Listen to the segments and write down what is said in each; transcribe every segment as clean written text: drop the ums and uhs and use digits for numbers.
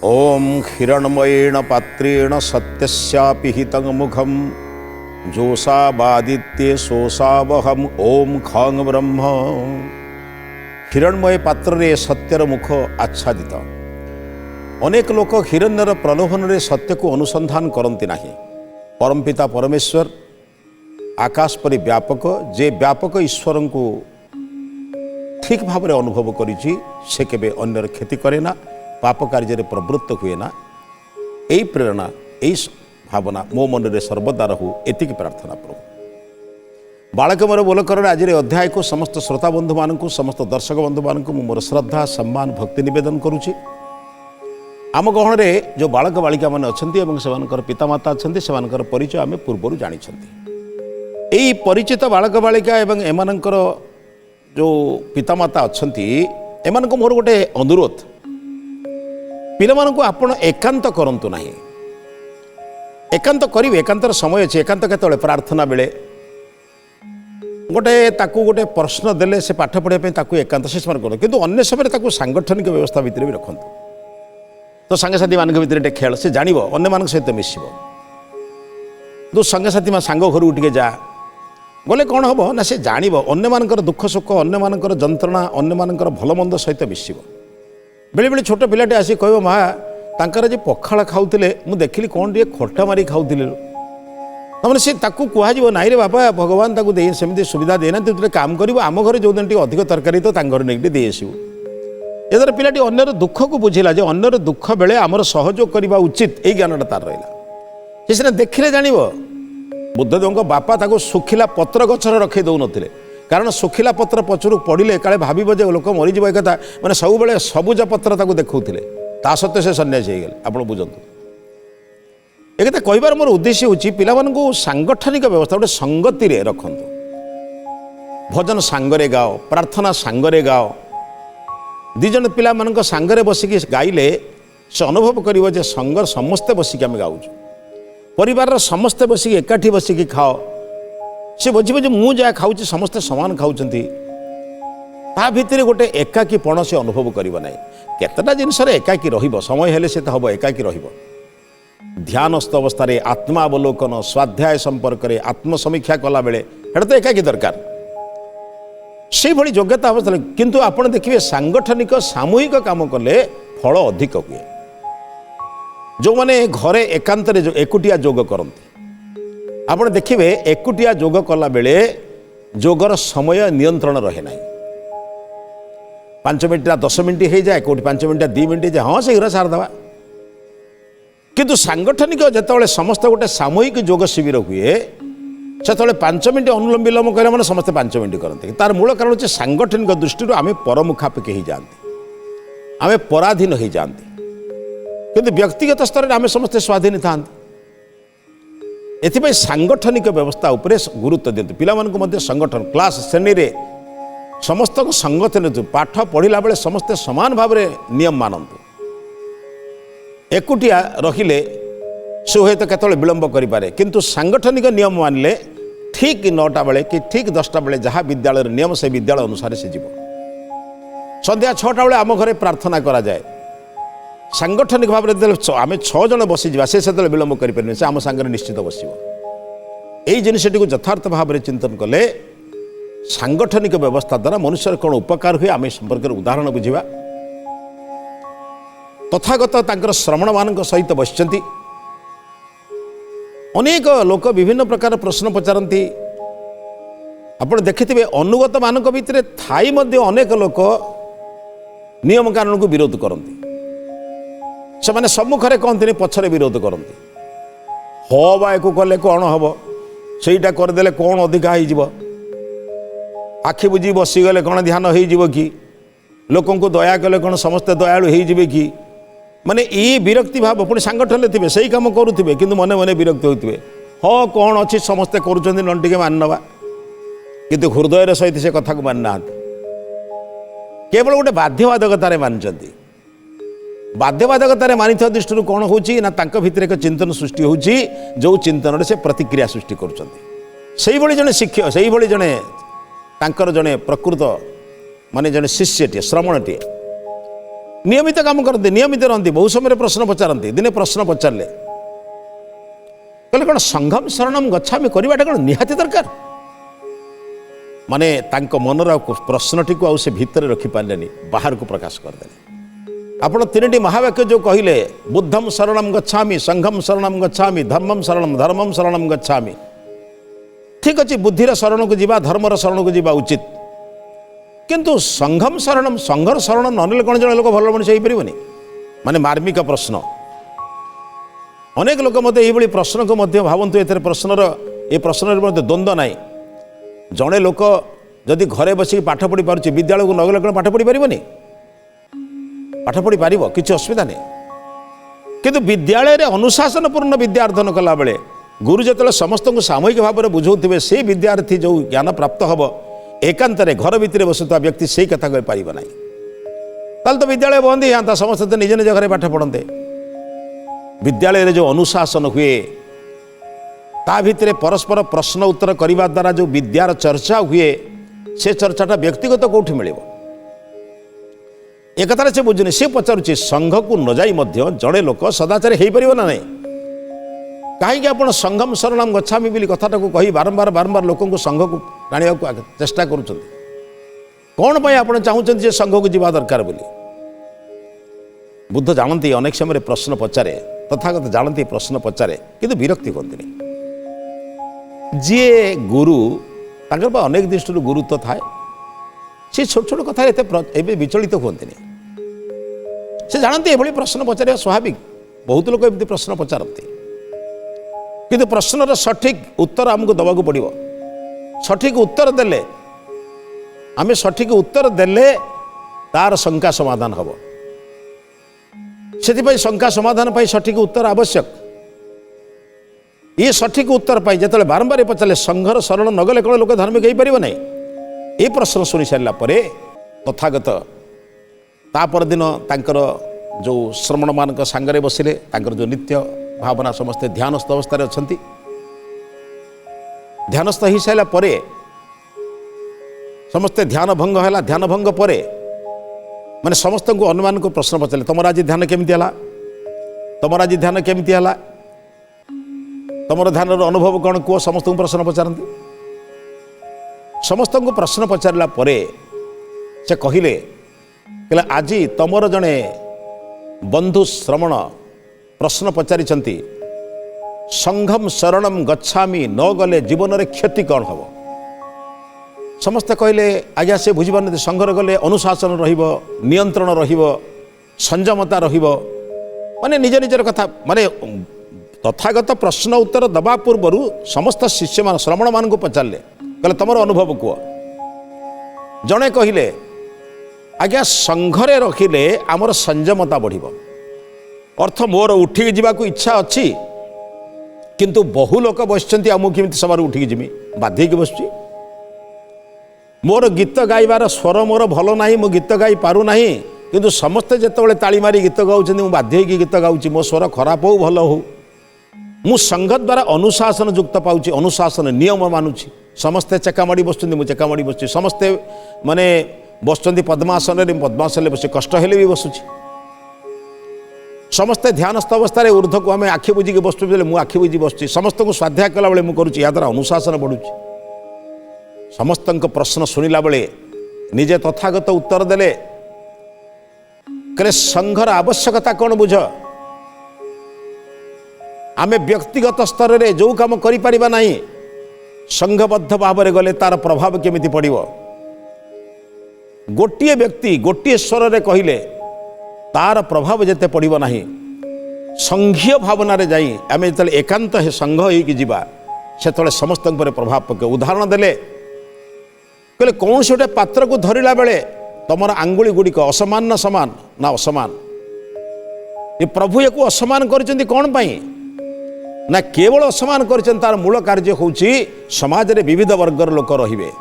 ओम हिरणमयेण पात्रेण सत्यस्यापि हितं मुखं जोषावादित्ये सोषावहम ओम खांग ब्रह्म। हिरणमय पात्र सत्यर मुख आच्छादित। अनेक लोक हिरण्यर प्रलोभन सत्य को अनुसंधान करती नहीं। परमपिता परमेश्वर आकाश परि व्यापक, जे व्यापक ईश्वर को ठीक भाव में अनुभव करिछि से केबे अन्यर क्षति करे ना, पाप कार्य प्रवृत्त हुए ना। यही प्रेरणा यही भावना मो मन में सर्वदा रहू, एतिकी प्रार्थना प्रभु। बालक मोर बोलकर आज अध्याय को समस्त श्रोता बंधु मानक, समस्त दर्शक बंधु मानक मोर श्रद्धा सम्मान भक्ति निवेदन करुछि। आम गहन में जो बालक बालिका मैंने अच्छा पितामाता अच्छा से परिचय आम पूर्व जानी। यही परिचित बालक बालिका एवं एमानकर जो पितामाता अच्छा एम मोर गोटे अनुरोध, पिलामानंकु आपण एकांत करंतु नाही। एकांत करिवे, एकांतर समय अच्छे। एकांत केतले प्रार्थना बेले गोटे ताकू गोटे प्रश्न देले से पाठ पढ़ाई पे ताकू एकांत से स्मरण करो, किंतु अन्य समय ताकू सांगठनिक व्यवस्था भितर भी रखंतु। तो सांगसाथी मान भितर खेल से जानिबो, अन्य मान सहित मिसिबो। तो सांगसाथी मा सांग घर उठिके जा गले कौन हम ना, से जानिबो अन्य मानकर दुख सुख, अन्य मानकर जंत्रणा, अन्य मानकर भल मंद सहित मिसिबो। बेले बेले छोट पिलाटे आसी कह माँ तांकर जे पखाड़ खाऊले मु देखिली कौन टे खटा मारी खाऊले, तमें सी ताकू कह नाई रे बापा भगवान ताकू दे सेमती सुविधा देना, तुझे काम कर आम घर जो दिन अधिक तरकारी तो घर नहीं दे आसू। ये द्वारा पिलाटी अन्यर दुख को बुझेगा जे अन्यर दुख बेले आमर सहयोग करने उचित, यही ज्ञानटा तार रहा। सीना देखिले जान बुद्धदेव बापा ताकू सुखिला पत्र गचर रखे दौन, कारण सुखिला पत्र पचर पड़े काले भाव जे लोक मरीज एक मैंने सब बड़े सबुज पत्र ताकू देखते, ता सत्वे से सन्यासी हो गले। आप बुझंतु एक कहबार मोर उद्देश्य होची पिलामानंकु सांगठनिक व्यवस्था गोटे संगति रे रखंतु। भजन सांगरे गाओ, प्रार्थना सांगरे गाओ। दिजन पिला मानक सांगरे बसिकी गाइले से अनुभव करिवो जे संगर समस्ते बसिकी आम गाउछु। परिवार समस्ते बसिकी एकाठी बसिकी खाओ, से बुझे जे मु जहाँ खाऊँ समस्ते समान खाऊँच। ता भितर गोटे एकाकीपण से अनुभव करिवो नै। केतटा जिनस एकाकी रहिबो, समय हेले से हम एकाकी रहिबो। ध्यानस्थ अवस्था आत्मावलोकन, स्वाध्याय संपर्क में आत्मसमीक्षा कला बेले हेटा तो एकाकी दरकार, से भली योग्यता अवस्था। किंतु आपण देखिए सांगठनिक सामूहिक काम कले फल अधिक हुए। जो माने घरे एकांत जो एकुटिया योग करती, आपण देखिए एकुटिया योग कला बेले योगर समय नियंत्रण रहे ना। 5 मिनिट 10 मिनिट हो जाए, कौट 5 मिनिट 2 मिनिट जाए, हाँ शीघ्र सारदे। किंतु सांगठनिक जिते समस्त गोटे सामूहिक योग शिविर हुए से 5 मिनिट अनुलोम विलोम कहला माने समस्त 5 मिनिट करते। तार मूल कारण होचे सांगठनिक दृष्टि आम परमुखापेक्षी हो जाती, आम पराधीन हो जाती। किंतु व्यक्तिगत स्तर में आम समस्ते स्वाधीन था। एथिपाई सांगठनिक व्यवस्था उपरे गुरुत्व दियंतु। पिलामानंकु मध्ये संगठन क्लास श्रेणी रे समस्त संगठन पाठ पढ़िला बेले समस्ते समान भाव में नियम मानतु। एकुटिया रहिले से हुए तो केतले विलंब करें, किंतु सांगठनिक नियम मानिले ठीक 9टा बेले कि ठीक 10टा बेले जहाँ विद्यालय नियम से विद्यालय अनुसार से जीव। संध्या 6टा बेले आम घरे प्रार्थना करा जाए। सांगठनिक भाव में आम 6 जन बसीजा से विलंब करें, से आम सांगे निश्चित बस। यही जिनटी को यथार्थ भाव में चिंतन कले सांगठनिक व्यवस्था द्वारा मनुष्य कौन उपकार हुए आम संपर्क उदाहरण बुझा। तथागत तांकर श्रमण मान सहित बसचंती। अनेक लोक विभिन्न प्रकार प्रश्न पचारती। आप देखिथे अनुगत मान भितर थाई मध्य अनेक लोक नियम कानून को विरोध करती। से माने सम्मुखरे कहते पछरे विरोध करती। हाँ बा एक कले कौन हम, सेटा करदे कौन अधिका हो, आखि बुझी बसीगले कौन ध्यान हो कि, लोक दया कले कौन समस्ते दयालु हो कि, माने ये विरक्ति भाव। पुणी सांगठन थे से कम करुवे कि मने मने विरक्त होते। हाँ कौन अच्छी समस्ते कर टे मान नवा, किंतु हृदय सहित से कथा को मान ना, केवल गोटे बाध्यबाधकतार मानते। बाध्यबाधकतार मानिथा दृष्टि कौन हो भितर एक चिंतन सृष्टि हो, जो चिंतन से प्रतिक्रिया सृष्टि कर जड़े शिक्षक से जड़े जड़े प्रकृत माने जड़े शिष्यटे श्रमणटे नियमित काम करते नियमित रहती बहुत समय प्रश्न पचारती दिने प्रश्न पचारे कहले कौन संघम शरणम गच्छामि करवाटा कौन निहाती दरकार माने तांको मनर प्रश्नटी को आउ से भितर रखिपारे बाहर को प्रकाश करदे आपण तीन महावाक्य जो कहले बुद्धम शरणम गच्छामि संघम शरणम गच्छामि धर्मम शरणम गच्छामि ठीक अच्छे बुद्धिर शरण को जीवा धर्मर शरण को जीवा उचित किंतु संघम शरणम संघर शरण ननेले कौन जन लोक भल मनुष्य हो पारे माने मार्मिक प्रश्न अनेक लोक मत ये प्रश्न को भावतु ए प्रश्नर ये प्रश्न द्वंद्व ना जड़े लोक जदि घरे बसिक पाठ पढ़ी पार्टी विद्यालय को नगले कौन पाठ पढ़ी पारनी पाठ पढ़ी पार कि असुविधा नहीं किंतु विद्यालय अनुशासन पूर्ण विद्यार्थन कला बेले गुरु जो समस्त को सामूहिक भाव में बुझाऊे से विद्यार्थी जो ज्ञान प्राप्त हम एकांत घर भितर बसुवा व्यक्ति से कथा कही पार ना तो विद्यालय बंद ही आता समस्त तो निज निज घर पाठ पढ़ते विद्यालय जो अनुशासन हुए ता भितर परस्पर प्रश्न उत्तर करने द्वारा जो विद्यार चर्चा हुए से चर्चाटा व्यक्तिगत कौटी मिल एक कथा से बुझुनि से पचारुछि संघ को न जाई मध्य जड़े लोक सदाचार हो पार ना नहीं कहीं आप संघम शरणम गच्छामि बोली कथाटा को कही बारंबार बारंबार लोक संघ को टाणिया चेष्टा करुँच कौन पर आप चाहते संघ को जीवा दरकार बोली बुद्ध जानती अनेक समय प्रश्न पचारे तथागत जानती प्रश्न पचारे किंतु विरक्ति करते जी गुरु तांकर अनेक दृष्टि गुरुत्व थाए सी छोट छोट कथा विचलित हुए से जानते ये प्रश्न पचार स्वाभाविक बहुत लोग एमती प्रश्न पचारती किंतु प्रश्नर सठिक उत्तर आमको दबाक पड़ो सठिक उत्तर देले आम सठिक उत्तर देले तार शंका समाधान हम से शंका समाधान पाई सठिक उत्तर आवश्यक ये सठिक उत्तर पाई जो बारंबार पचारे संघर शरण नगले कौन लोक धार्मिक हो पार ना ये प्रश्न शुणी सारा तथागत तापर दिन तांकर जो श्रमण मान सांगरे बसिले तांकर जो नित्य भावना समस्ते ध्यानस्थ अवस्था अच्छा ध्यानस्थ हो सारा समस्ते ध्यान भंग है ध्यान भंग पर माने समस्त को अनुमान को प्रश्न पचारे तुम आज ध्यान केमती है तुम आज ध्यान केमती है तुम ध्यान अनुभव कौन कह समस्त को प्रश्न पचारती समस्त को प्रश्न पचारा से कहले आज तुमर जड़े बंधु श्रवण प्रश्न पचारि संघम शरणम गच्छामि न गले जीवन में क्षति कौन हम समस्ते कहले आज्ञा से बुझीपार संघर गले अनुशासन नियंत्रण संयमता माने निज निजर कथा माने तथागत प्रश्न उत्तर दबा पूर्व समस्त शिष्य मान श्रमण मान को पचारे कहले तुम अनुभव कह जड़े कहले आज्ञा संघरे रखिले आमर संयमता बढ़ अर्थ मोर उठिक जावाक इच्छा अच्छी किंतु बहु लोक बसुँच मुझे सबार उठिक जीवी बाध्य बसुची मोर गीत गाइबार स्वर मोर भल ना मो गीत गाई पारू ना किंतु समस्ते जिते ताली मारी गीत गाँच बाध्य गीत गाँची मो स्वर खराब हो भल हो मु संघ द्वारा अनुशासन युक्त पाऊँ अनुशासन नियम मानुची समस्ते चेकामाड़ी बसुँच मुझे चेकामाड़ी बसुची समस्ते माने बसुँच पद्मासन पद्मासन बस कष्ट हेले भी बसुची समस्ते ध्यानस्थ अवस्था ऊर्ध को आम आखि बुझिकी बसुँ मुझे आखि बुझी बसुची समस्त को स्वाध्याय कला बेले मुझे या द्वारा अनुशासन बढ़ुची समस्त प्रश्न शुणिला बेले निजे तथागत उत्तर देले कहले संघर आवश्यकता कौन बुझ आम व्यक्तिगत स्तर में जो काम करिपारिबा नहीं संघबद्ध भाव में गले तार प्रभाव केमिति पड़िबो गोटिए व्यक्ति गोटिए स्वर में कहले तार प्रभाव जेते पड़िबो नहीं संघीय भावना रे जाई आमे जते एकांत हे संघ होइकी जीवा सेतले समस्त पर प्रभाव पके उदाहरण देले कहले कौन से गोटे पात्र को धरिला बेले तुमर आंगुली गुड़िक असमान ना समान ना असमान ये प्रभु या असमान करिसेंती कौन पाई ना केवल असमान करिसेंती तार मूल कार्य होउची समाज रे विविध वर्गर लोक रहिबे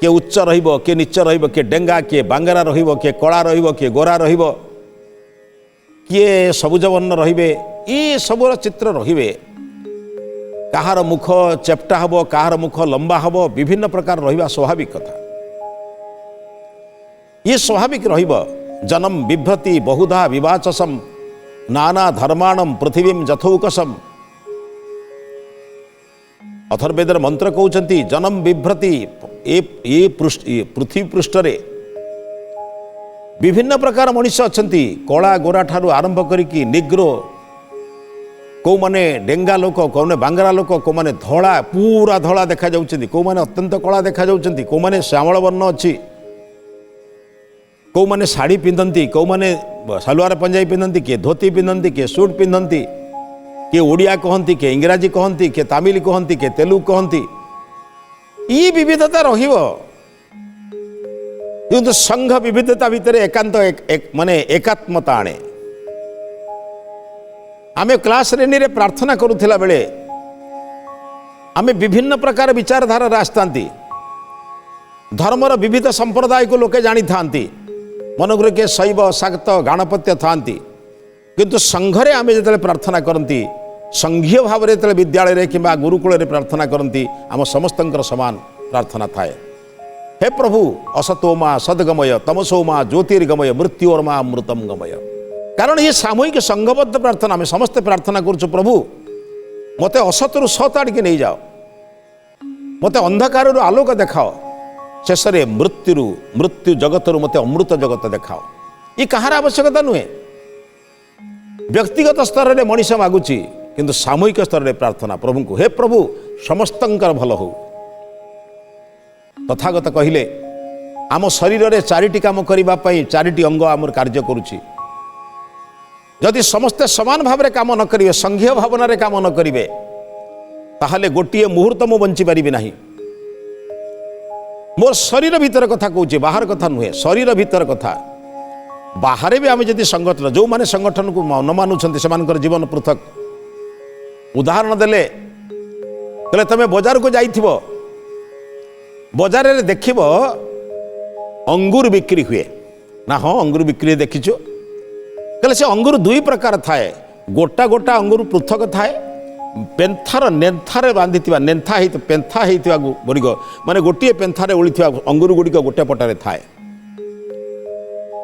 के उच्च रहिबो के नीच रहिबो के डेंगा के बांगरा रहिबो के कला रहिबो के गोरा रहिबो किए सबुज वर्ण रहिबे ये सबुर चित्र रहिबे कहार मुख चेप्टा हबो कहार मुख लंबा हबो विभिन्न प्रकार रहिबा स्वाभाविक कथा ये स्वाभाविक रहिबो जनम बिभ्रति बहुधा विवाचसम नाना धर्माणम पृथिवीम जथौकसम। अथर्वेदर मंत्र कहते जनम बिभ्रति ये पृथ्वी पृष्ठरे विभिन्न प्रकार मनुष्य अच्छा कला गोरा ठारू आरंभ करिकी निग्रो कौ माने डेंगा लोक कौने बांगरा लोक कौ माने धड़ा पूरा धड़ा देखा जाउछन्ती कौ माने अत्यंत कला देखा जाउछन्ती कौ माने श्यामल वर्ण अच्छी कौ माने साड़ी पिंधती कौ माने सलवार पंजाबी पिंधती किए धोती पिंधती किए सूट पिंधती किए ओडिया कहती किए इंग्राजी कहती किए तमिल कहती किए तेलुगु कहती ये विविधता रहिबो किंतु संघ विविधता भितर एकांत माने एकात्मता आणे। आमे क्लास रेनी रे प्रार्थना करुथिला बेले आमे विभिन्न प्रकार विचारधारा आसतांती धर्मर विविध संप्रदाय को लोके जानी थांती मनोग्र के शैव शाक्त गणपत्य थांती किंतु संघरे आमे जतले प्रार्थना करती संघीय भाव में जो विद्यालय रे किंबा गुरुकुल रे प्रार्थना करती आम समस्तंकर समान प्रार्थना थाए। हे प्रभु असतोमा सद्गमय तमसोमा ज्योतिर्गमय मृत्योर्मा अमृतम गमय। कारण ये सामूहिक संघबद्ध प्रार्थना आम समस्ते प्रार्थना करुछु प्रभु मते असतरु सत आड़के नहीं जाओ मते अंधकार आलोक देखाओ शेष मृत्यु जगत मते अमृत जगत देखाओ। ये कहार आवश्यकता नुहे व्यक्तिगत स्तर में मनीष मागुची किंतु सामूहिक स्तर में प्रार्थना प्रभु को हे प्रभु समस्तंकर भल हो। तथागत कहिले आम शरीर में चारिटी काम करने चारिटी अंग आम कार्य करुछि जदि समस्ते समान भाव में काम न करेंगे संघीय भावना रे काम न करेंगे ताहले गोटे मुहूर्त मु बंची पारिबि नाही। मोर शरीर भीतर कथा कहूँ बाहर कथा नुहे शरीर भीतर कथा बाहर भी आम जदि संगठन जो माने संगठन को न मानुछंती सेमानकर जीवन पृथक। उदाहरण देले कहले तमे बाजार को जाइथिबो बाजार रे देखिबो अंगूर बिक्री हुए ना हाँ अंगूर बिक्री देखिछु कहले से अंगूर दुई प्रकार थाए गोटा गोटा अंगूर पृथक थाए पेंथार नेंथारे बांधिथिबा नेंथा हेत पेंथा हेतिबा गुड़िक माने गोटे पेंथारे उळिथिबा अंगूर गुड़िक गोटे पटारे थाए।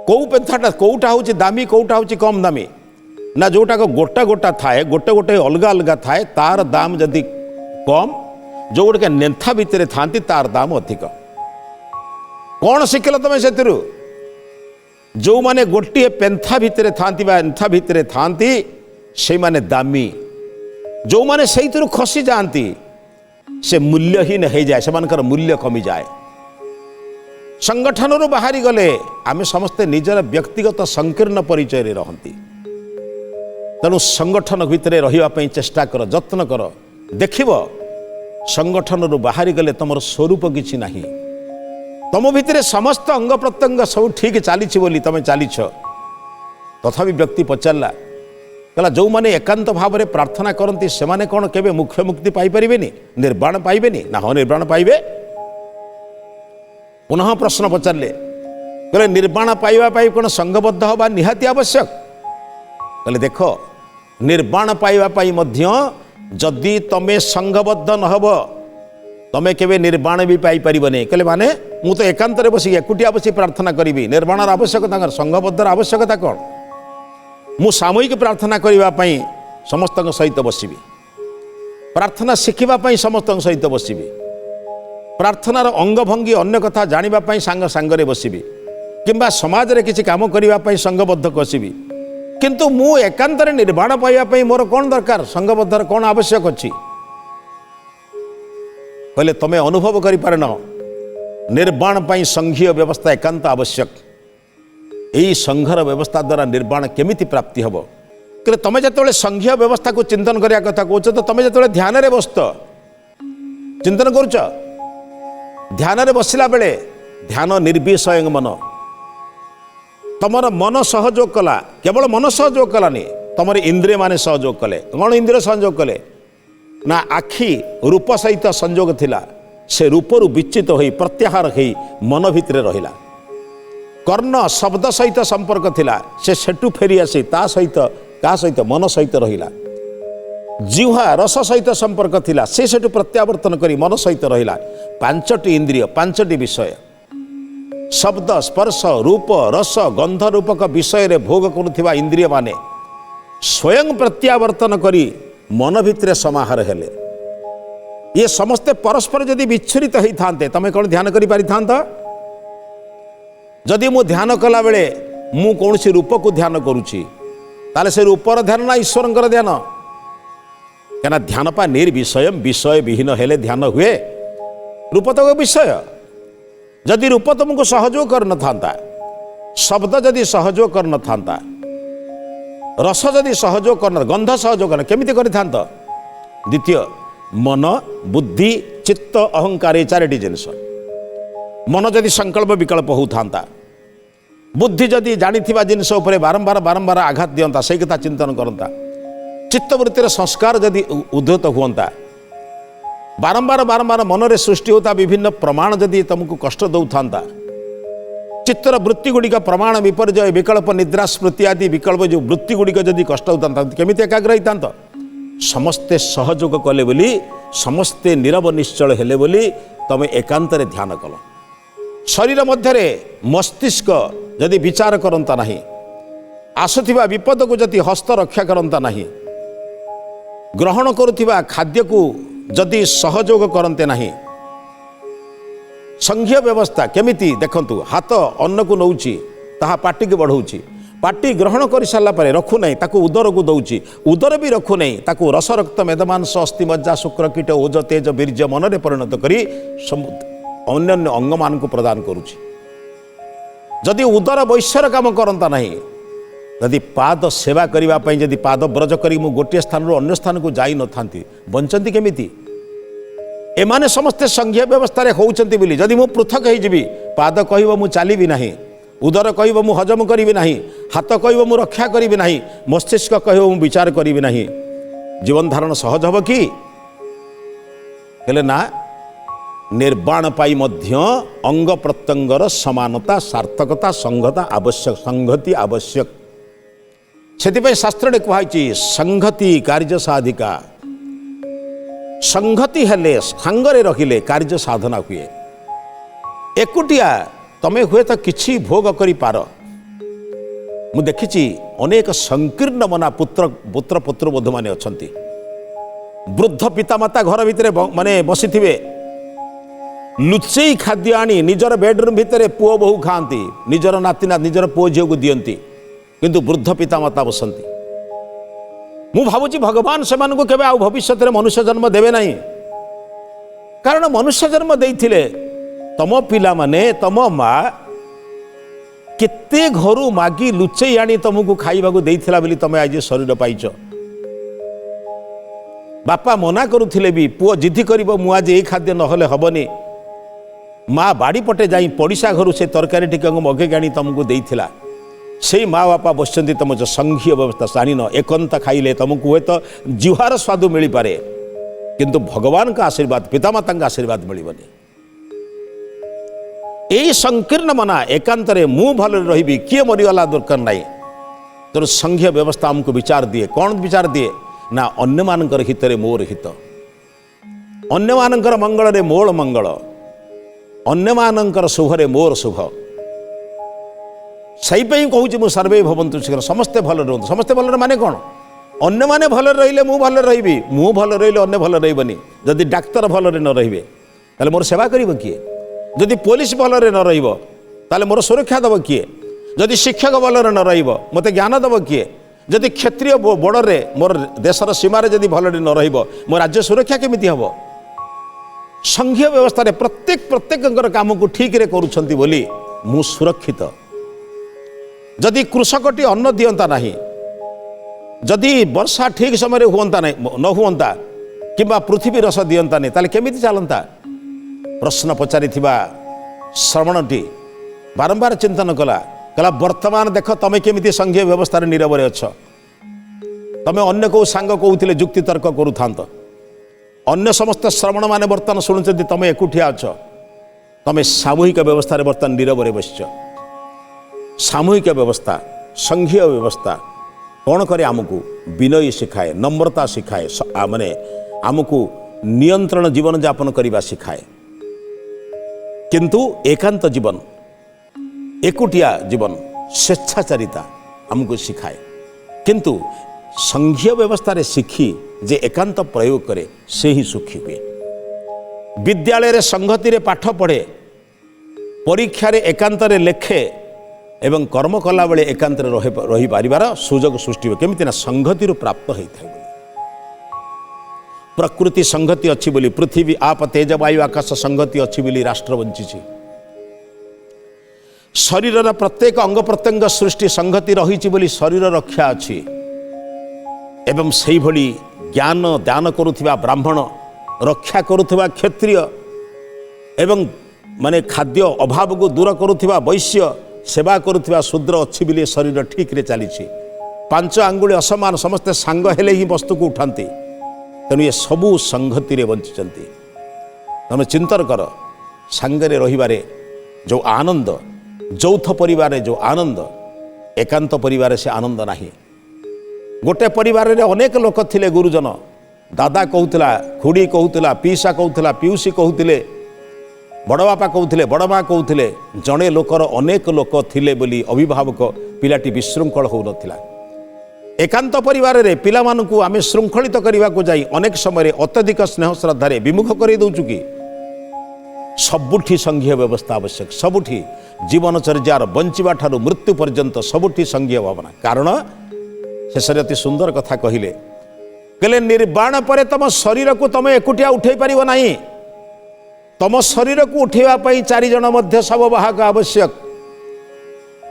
कौ पेंथाटा कौटा हूँ दामी कौटा हूँ कम दामी ना जोटा को गोटा गोटा थाए गोटे गोटे अलग अलग थाए तार दाम जदि कम जो गुड़े नेंथा भितर था तार दाम अधिक। कौन शिखल तुम से जो माने गोटे पेंथा भितर था एंथा भितर था से माने दामी जो माने से खसी जाती से मूल्यहीन हो जाए से मूल्य कमी जाए। संगठन रू बाहरी गले आमे समस्ते निजर व्यक्तिगत संकीर्ण परिचय रे रहंती तेणु संगठन भितर रही चेष्टा कर जत्न कर देखिब संगठन रू बाहरी गले तुम स्वरूप किछि नाही तुम भितर समस्त अंग प्रत्यंग सब ठीक चली बोली तुम चलीछ। तथापि व्यक्ति पचारा कहला जो माने एकांत भाव में प्रार्थना करती से माने कौन केबे मुख्य मुक्ति पाई परिबेनी निर्वाण पाइबेनी ना हाँ निर्वाण पाइबे। पुनः प्रश्न पचारे कहले निर्वाण पाइबा पाई कौन संघबद्ध हवा निहाती आवश्यक कहले देख निर्वाण पाइबा पाई मध्य जदि तमे संघबद्ध नहब तमे केबे निर्वाण भी पाई परिबने कहले माने मु तो एकांत रे बसी एकुटिया बसी प्रार्थना करिवि निर्वाण आवश्यकता संघबद्ध आवश्यकता कौन मु सामूहिक प्रार्थना करने समस्त सहित बसबि प्रार्थना शिखिबा समस्त सहित बसबि प्रार्थनार अंग भंगी अन्य कथा जानापी सांग सांगरे बसबि किंबा समाज रे किसी काम करने संघबद्ध कसबि किंतु मु एकांत निर्वाण पाइबापी मोर कौन दरकार संघबद्ध कौन आवश्यक अच्छी कहले तमें अनुभव कर निर्वाण पाई संघीय व्यवस्था एकांत आवश्यक। यही संघर व्यवस्था द्वारा निर्वाण केमिति प्राप्ति हम कहले तमें जो संघीय व्यवस्था को चिंतन करिया कथा कहछ तो तमें जो ध्यान रे बसत चिंतन करुच ध्यान रे बसिला बेले ध्यान निर्विषय मन तमर मन सहयोग कला केवल मन सहयोग कलानी तमर इंद्रिय माने सहयोग कले कौन इंद्रिय सहयोग कले ना आखि रूप सहित संयोग थिला से रूपरू विचित होई प्रत्याहार होई मन भितर रहिला कर्ण शब्द सहित संपर्क थिला से सेटू फेरी आसी ता सहित का सहित मन सहित रहिला जिह्वा रस सहित संपर्क थिला से सेटू प्रत्यावर्तन करी मन सहित रहिला पांचटी इंद्रिय पांचटी विषय शब्द स्पर्श रूप रस गंध रूपक विषय भोग करुवा इंद्रिय माने स्वयं प्रत्यावर्तन करी मन भितर समाहार हेले ये समस्ते परस्पर जदि विच्छुरित होता तमें कौन ध्यान करि पारि थांता जदि मु ध्यान कला बेले मु कौन सी रूप को ध्यान करुछि ताले से रूपर ध्यान ना ईश्वर ध्यान क्या ध्यान पा निर्विषय विषय विहीन हेले ध्यान हुए रूप तो विषय जदि रूप तुमको सहयोग कर न था शब्द जदि सहयोग कर न था रस जदि सहयोग कर गंध सहयोग कर केमिति करि थांत द्वितीय मन बुद्धि चित्त अहंकार ये चारिटी जिनिस मन जदि संकल्प विकल्प होता बुद्धि जदि जानिथिबा जिनिस उपरे बारंबार बारंबार आघात दियंता से कथा चिंतन करता चित्तवृत्तिर संस्कार जदि उद्धत हुआ बारंबार बारंबार मन में सृष्टि होता विभिन्न प्रमाण जदि तुमको कष्ट दौथा चित्तर वृत्ति गुड़िक प्रमाण विपर्जय विकल्प निद्रा स्मृति आदि विकल्प जो वृत्ति गुड़िक जदि कष्ट होता केमिति एकाग्र होता समस्ते सहयोग कले बोली समस्ते नीरव निश्चल हेले बोली तमें एकांत ध्यान कल शरीर मध्य मस्तिष्क जदि विचार करता नहीं आसुथिबा विपद को जदि हस्त रक्षा करता नहीं ग्रहण करुथिबा खाद्य को जदि सहयोग करते नहीं संघीय व्यवस्था केमिति देखंतु हाथ अन्न को नौची ताहा पाटी के बढ़ाऊँगी पाटी ग्रहण कर सारा पर रखु नहीं ताकू उदर को दौची उदर भी रखु नहीं ताकू रस रक्त मेदमांस अस्थि मज्जा शुक्र कीट ओज तेज बीर्ज मन में परिणत करी अन्य अंग मान को प्रदान करुछि जदि उदर वैश्यर काम करता नहीं जदि पाद सेवा करने जदि पाद ब्रज करी मु गोटे स्थान अन्य स्थान को जाई न थांती बंचंती केमिति एमाने समस्ते संघीय व्यवस्था होउचंती बोली जदि मु पृथक होइजिबी पाद कहब मु चलिबी नहीं उदर कहब मु हजम करी नहीं हाथ कहब मु रक्षा करी नहीं मस्तिष्क कहब मु विचार करी नहीं जीवन धारण सहज हम कि हेले ना निर्वाण पाई मध्य अंग प्रत्यंगर समानता सार्थकता संगता आवश्यक संगति आवश्यक से शास्त्र कहुई संगति कार्य साधिका संगति हेले सांगरे रखिले कार्य साधना हुए एकुटिया तमें हुए तो किछि भोग करि पार मु देखिछि अनेक संकीर्ण मना पुत्र पुत्र पुत्र बोध माने अछंती वृद्ध पितामाता घर भितर माने बसिथिबे लुचेई खाद्य आनी निजर बेडरूम भितर पुओ बहु खाती निजर नातिना निजर पुओ झील को दियंती किंतु वृद्ध पितामाता बसंती मु भावुची भगवान से केबे आ भविष्य में मनुष्य जन्म देवे नहीं कारण मनुष्य जन्म देइथिले तम पिला माने तम माँ केते घरू मागी लुचेई आनी तुमको खाइबा को देइथिला बोली तमे आज शरीर पाइच बापा मना करुथिले भी पुओ जिद्दी करिबो मु आज ए खाद्य नहले हबनी माँ बाड़ी पटे जाई पड़िशा घर से तरकारी टिक मगे आनी तुमको देइथिला से माँ बापा बसचंती तुम जो संघीय व्यवस्था जानिन एकंत खाइले तुमको हुए तो जिहार स्वाद मिल पारे किंतु भगवान का आशीर्वाद पितामाता का आशीर्वाद मिलबनी यही संकीर्ण मना एकांत मु भल रही किए मरीगला दरकार ना तो संघीय व्यवस्था आमको विचार दिए कौन विचार दिए ना अन्य मानकर हित मोर हित अन्य मानकर मंगल रे मोर मंगल अन्य मानकर शुभरे मोर शुभ सही कहूँ मु सर्वे भवन्तु शीघ्र समस्ते भल रुहतु समस्ते भल माने कौन अन्य माने भल रहिले मु भल रही मु भल रहिले अन्य भल रही जदि डाक्तर भल न रहिबे ताले मोर सेवा करिबो किए जदि पुलिस भल न रहिबो ताले मोर सुरक्षा दब किए जदि शिक्षक भल न रहिबो मते ज्ञान दब किए जदि क्षेत्रीय बॉर्डर रे मोर देशर सीमार जदि भल न रहिबो मोर राज्य सुरक्षा केमिति हबो संघीय व्यवस्था रे प्रत्येक काम को ठीक रे करूछंती बोली मु सुरक्षित जदि कृषकटी अन्न दियंता नहीं जदि वर्षा ठीक समय हुआ न हुआ कि पृथ्वी रस दियंता नहीं ताले केमिति चलता प्रश्न पचारि श्रवणटी बारंबार चिंतन कला कहला वर्तमान देख तमें केमिति संघीय व्यवस्था नीरव अच्छ तमें अन्य को सांग कहते जुक्ति तर्क करूथा अन्य समस्त श्रवण मैंने बर्तमान शुणुंट तमें एकुटिया अच्छ तमें सामूहिक व्यवस्था बर्तमान नीरव बसच सामूहिक व्यवस्था संघीय व्यवस्था कौन करे आमको विनय शिखाए नम्रता शिखाए माने आमको नियंत्रण जीवन यापन करने शिखाए किंतु एकांत जीवन एकुटिया जीवन स्वेच्छाचारिता आमको शिखाए किंतु संघीय व्यवस्था रे शिखी जे एकांत प्रयोग करे से ही सुखी हुए। विद्यालय रे संगति रे पाठ पढ़े, परीक्षा रे एकांत रे लेखे एवं कर्म कला बेले एकांत रे रही पारिबार सुजोग सृष्टि हुए। केमिति ना संगति प्राप्त होता है। प्रकृति संगति अच्छी बोली पृथ्वी आप तेज वायु आकाश संगति अच्छी बोली राष्ट्र बंची। शरीर प्रत्येक अंग प्रत्यंग सृष्टि संगति रही बोली शरीर रक्षा अच्छी एवं से भली ज्ञान दान करुथिबा ब्राह्मण रक्षा करुथिबा क्षत्रिय एवं माने खाद्य अभाव को दूर करुथिबा वैश्य सेवा करुथिबा शूद्र अच्छी बोली शरीर ठीक रे चली। पांच आंगुली असमान समस्ते सांग हेले ही वस्तु को उठाती। तेणु ये सबू संगति रे बंचिचंती। तुम चिंतन कर सांगरे रहिबारे जो आनंद, यौथ परिवार जो आनंद, एकांत परिवार से आनंद नहीं। गोटे परिवार रे अनेक लोक थिले, गुरुजन दादा कहूला, खुड़ी कहूला, पीसा कहूला, पीयूसी कहूले, बड़ बापा कहूले, बड़ माँ कहूले, जड़े लोकर अनेक लोक थिले बोली अभिभावक पिलाटी विशृंखल हो नथिला। एकांत परिवार रे पिला मानकु आमे श्रृंखलित करने को जाई अनेक समय अत्यधिक स्नेह श्रद्धा विमुख कर दउचु कि सबुठी संघीय व्यवस्था आवश्यक। सबुठी जीवनचर्यार बंचिबा ठारू मृत्यु पर्यंत सबुठी संघीय भावना। कारण शेष अति सुंदर कथा कहले कहले निर्वाण पर तम शरीर को तुम एकुटिया उठे पारिब नहीं। तम शरीर को उठेवा पई 4 जन मध्य शववाहक आवश्यक।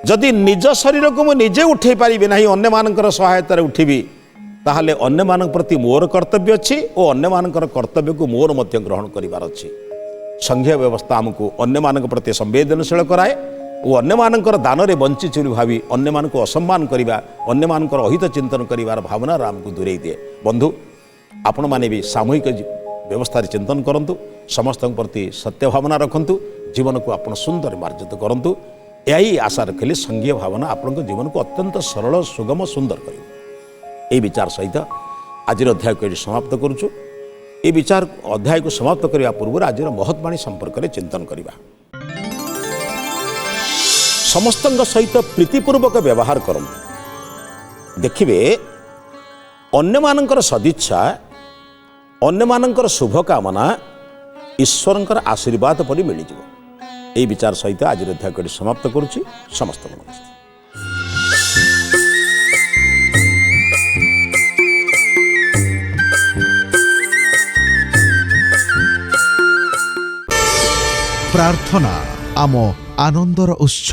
जदि निज शरीर को मुझे उठे पारि ना अन्य मानकर सहायतार उठिबी ताहले अन्य मान प्रति मोर कर्तव्य अच्छी और अन्य मानकर कर्तव्य को मोर मध्य ग्रहण करिवार अच्छी। संघीय व्यवस्था आमको अन्य मान प्रति संवेदनशील कराए और अन्य मानकर दान रे बंची चुरी भावी अन्य मान को असम्मान करिबा, अन्य मानकर अहित चिंतन करिवार भावना आमको दूरेई दिए। बंधु आपण माने भी सामूहिक व्यवस्था चिंतन करंतु, समस्त प्रति सत्य भावना रखंतु, जीवन को आपण सुंदर मार्जित करंतु। यही आशा रखिले संघीय भावना आपन जीवन को अत्यंत सरल सुगम सुंदर कर। ये विचार सहित आज अध्याय को ये समाप्त करुचु। ये विचार अध्याय को समाप्त करने पूर्व आज महत्वाणी संपर्क में चिंतन करवा। समस्त सहित प्रीतिपूर्वक व्यवहार करंतु। देखिए अन्य मानकर सदिच्छा, अन्य मानकर शुभकामना ईश्वर आशीर्वाद परि मिल जाए। यही विचार सहित आज अध्याय को समाप्त करुच्ची। समस्त नमस्ते। प्रार्थना आम आनंदर उत्स।